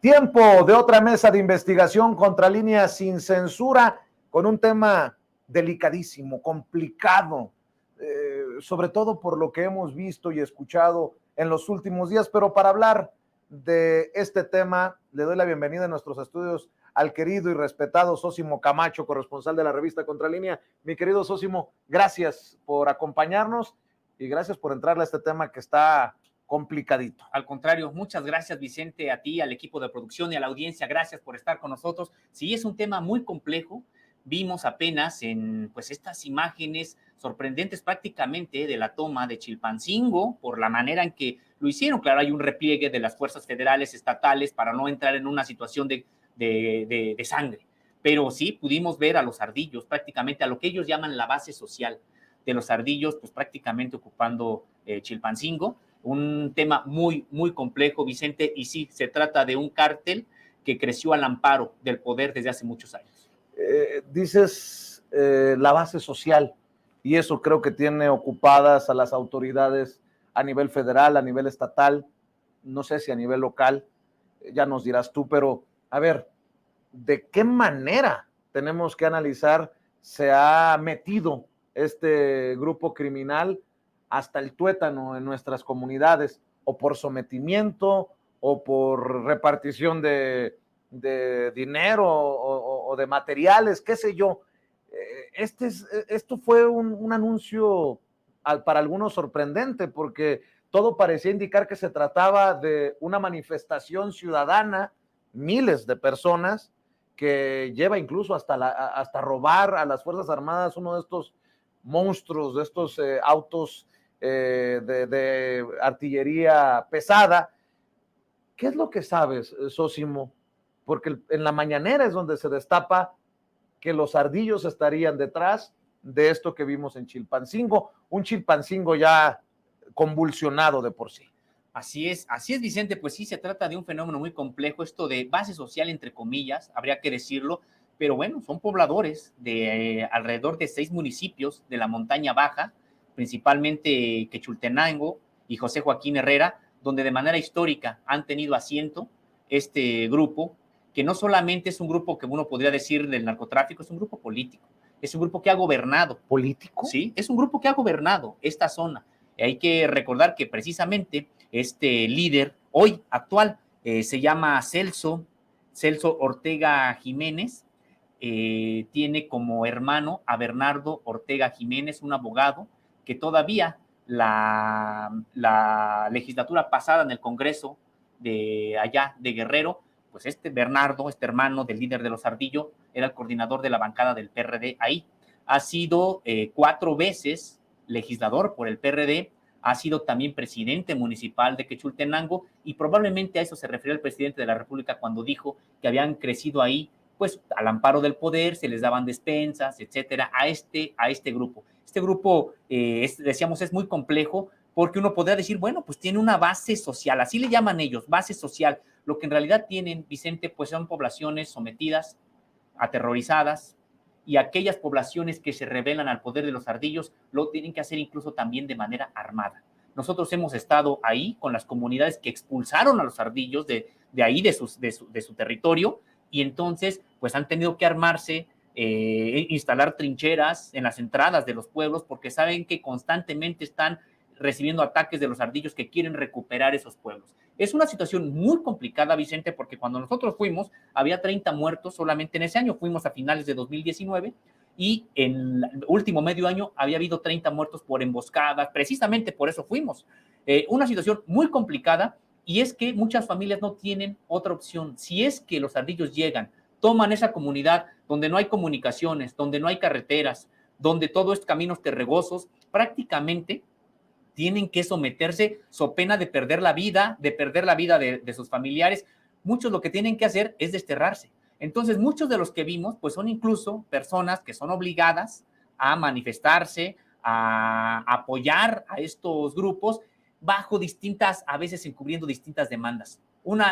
Tiempo de otra mesa de investigación Contralínea sin censura, con un tema delicadísimo, complicado, sobre todo por lo que hemos visto y escuchado en los últimos días. Pero para hablar de este tema, le doy la bienvenida a nuestros estudios al querido y respetado Sósimo Camacho, corresponsal de la revista Contralínea. Mi querido Sósimo, gracias por acompañarnos y gracias por entrarle a este tema que está complicadito. Al contrario, muchas gracias, Vicente, a ti, al equipo de producción y a la audiencia. Gracias por estar con nosotros. Sí, es un tema muy complejo. Vimos apenas en pues estas imágenes sorprendentes prácticamente de la toma de Chilpancingo por la manera en que lo hicieron. Claro, hay un repliegue de las fuerzas federales, estatales, para no entrar en una situación de sangre. Pero sí pudimos ver a los ardillos, prácticamente a lo que ellos llaman la base social de los ardillos, pues prácticamente ocupando Chilpancingo. Un tema muy, muy complejo, Vicente, y sí, se trata de un cártel que creció al amparo del poder desde hace muchos años. Dices la base social, y eso creo que tiene ocupadas a las autoridades a nivel federal, a nivel estatal, no sé si a nivel local, ya nos dirás tú, pero a ver, ¿de qué manera tenemos que analizar se ha metido este grupo criminal hasta el tuétano en nuestras comunidades, o por sometimiento, o por repartición de dinero o de materiales, qué sé yo? Esto fue un anuncio para algunos sorprendente, porque todo parecía indicar que se trataba de una manifestación ciudadana, miles de personas, que lleva incluso hasta robar a las Fuerzas Armadas uno de estos monstruos, de estos autos de artillería pesada. ¿Qué es lo que sabes, Sósimo? Porque en la mañanera es donde se destapa que los ardillos estarían detrás de esto que vimos en Chilpancingo, un Chilpancingo ya convulsionado de por sí. Así es, Vicente, pues sí, se trata de un fenómeno muy complejo, esto de base social, entre comillas, habría que decirlo, pero bueno, son pobladores de alrededor de 6 municipios de la montaña baja, principalmente Quechultenango y José Joaquín Herrera, donde de manera histórica han tenido asiento este grupo, que no solamente es un grupo que uno podría decir del narcotráfico, es un grupo político, es un grupo que ha gobernado. ¿Político? Sí, es un grupo que ha gobernado esta zona. Hay que recordar que precisamente este líder hoy actual se llama Celso Ortega Jiménez, tiene como hermano a Bernardo Ortega Jiménez, un abogado que todavía la legislatura pasada en el Congreso de allá de Guerrero, pues este Bernardo, este hermano del líder de los Ardillo, era el coordinador de la bancada del PRD ahí. Ha sido 4 veces legislador por el PRD, ha sido también presidente municipal de Quechultenango, y probablemente a eso se refirió el presidente de la República cuando dijo que habían crecido ahí, pues al amparo del poder, se les daban despensas, etcétera, a este grupo. Este grupo, decíamos, es muy complejo, porque uno podría decir, bueno, pues tiene una base social, así le llaman ellos, base social. Lo que en realidad tienen, Vicente, pues son poblaciones sometidas, aterrorizadas, y aquellas poblaciones que se rebelan al poder de los ardillos lo tienen que hacer incluso también de manera armada. Nosotros hemos estado ahí con las comunidades que expulsaron a los ardillos de ahí, de su territorio, y entonces pues han tenido que armarse, instalar trincheras en las entradas de los pueblos, porque saben que constantemente están recibiendo ataques de los ardillos que quieren recuperar esos pueblos. Es una situación muy complicada, Vicente, porque cuando nosotros fuimos, había 30 muertos solamente en ese año, fuimos a finales de 2019, y en el último medio año había habido 30 muertos por emboscadas, precisamente por eso fuimos. Una situación muy complicada, y es que muchas familias no tienen otra opción. Si es que los ardillos llegan, toman esa comunidad donde no hay comunicaciones, donde no hay carreteras, donde todo es caminos terregosos, prácticamente tienen que someterse so pena de perder la vida, de sus familiares. Muchos lo que tienen que hacer es desterrarse. Entonces, muchos de los que vimos, pues son incluso personas que son obligadas a manifestarse, a apoyar a estos grupos bajo distintas, a veces encubriendo distintas demandas.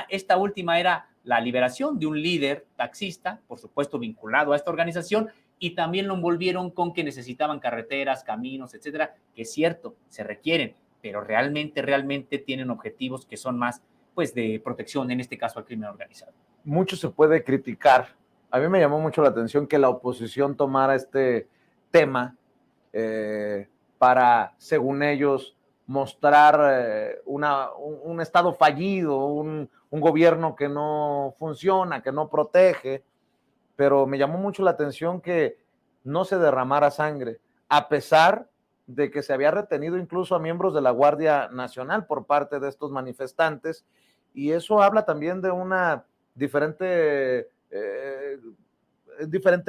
Esta última era la liberación de un líder taxista, por supuesto vinculado a esta organización, y también lo envolvieron con que necesitaban carreteras, caminos, etcétera, que es cierto, se requieren, pero realmente tienen objetivos que son más pues, de protección, en este caso al crimen organizado. Mucho se puede criticar. A mí me llamó mucho la atención que la oposición tomara este tema para, según ellos, mostrar un Estado fallido, un gobierno que no funciona, que no protege, pero me llamó mucho la atención que no se derramara sangre, a pesar de que se había retenido incluso a miembros de la Guardia Nacional por parte de estos manifestantes, y eso habla también de una diferente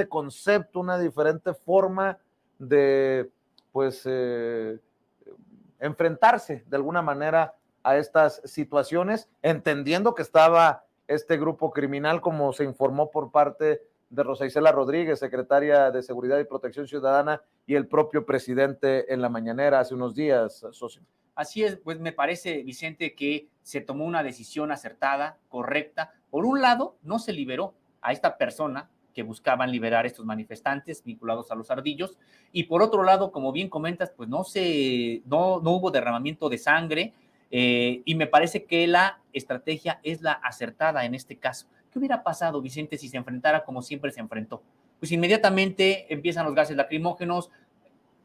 concepto, una diferente forma de, pues, enfrentarse de alguna manera a estas situaciones, entendiendo que estaba este grupo criminal, como se informó por parte de Rosa Isela Rodríguez, secretaria de Seguridad y Protección Ciudadana, y el propio presidente en la mañanera hace unos días, socio. Así es, pues me parece, Vicente, que se tomó una decisión acertada, correcta. Por un lado, no se liberó a esta persona que buscaban liberar estos manifestantes vinculados a los ardillos, y por otro lado, como bien comentas, pues no hubo derramamiento de sangre, y me parece que la estrategia es la acertada en este caso. ¿Qué hubiera pasado, Vicente, si se enfrentara como siempre se enfrentó? Pues inmediatamente empiezan los gases lacrimógenos.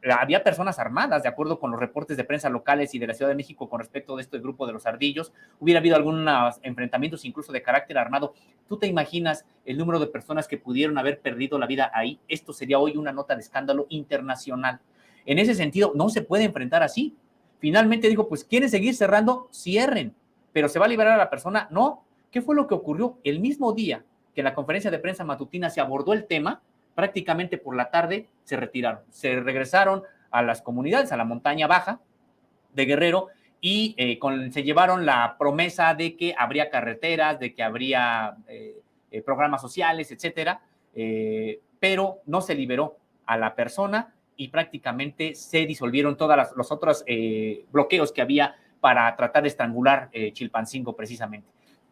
Había personas armadas, de acuerdo con los reportes de prensa locales y de la Ciudad de México con respecto de este grupo de los ardillos. Hubiera habido algunos enfrentamientos incluso de carácter armado. ¿Tú te imaginas el número de personas que pudieron haber perdido la vida ahí? Esto sería hoy una nota de escándalo internacional. En ese sentido, no se puede enfrentar así. Finalmente digo, pues quieren seguir cerrando, cierren, pero ¿se va a liberar a la persona? No. ¿Qué fue lo que ocurrió? El mismo día que en la conferencia de prensa matutina se abordó el tema, prácticamente por la tarde se retiraron, se regresaron a las comunidades, a la montaña baja de Guerrero, y se llevaron la promesa de que habría carreteras, de que habría programas sociales, etcétera, pero no se liberó a la persona y prácticamente se disolvieron todos los otros bloqueos que había para tratar de estrangular Chilpancingo precisamente.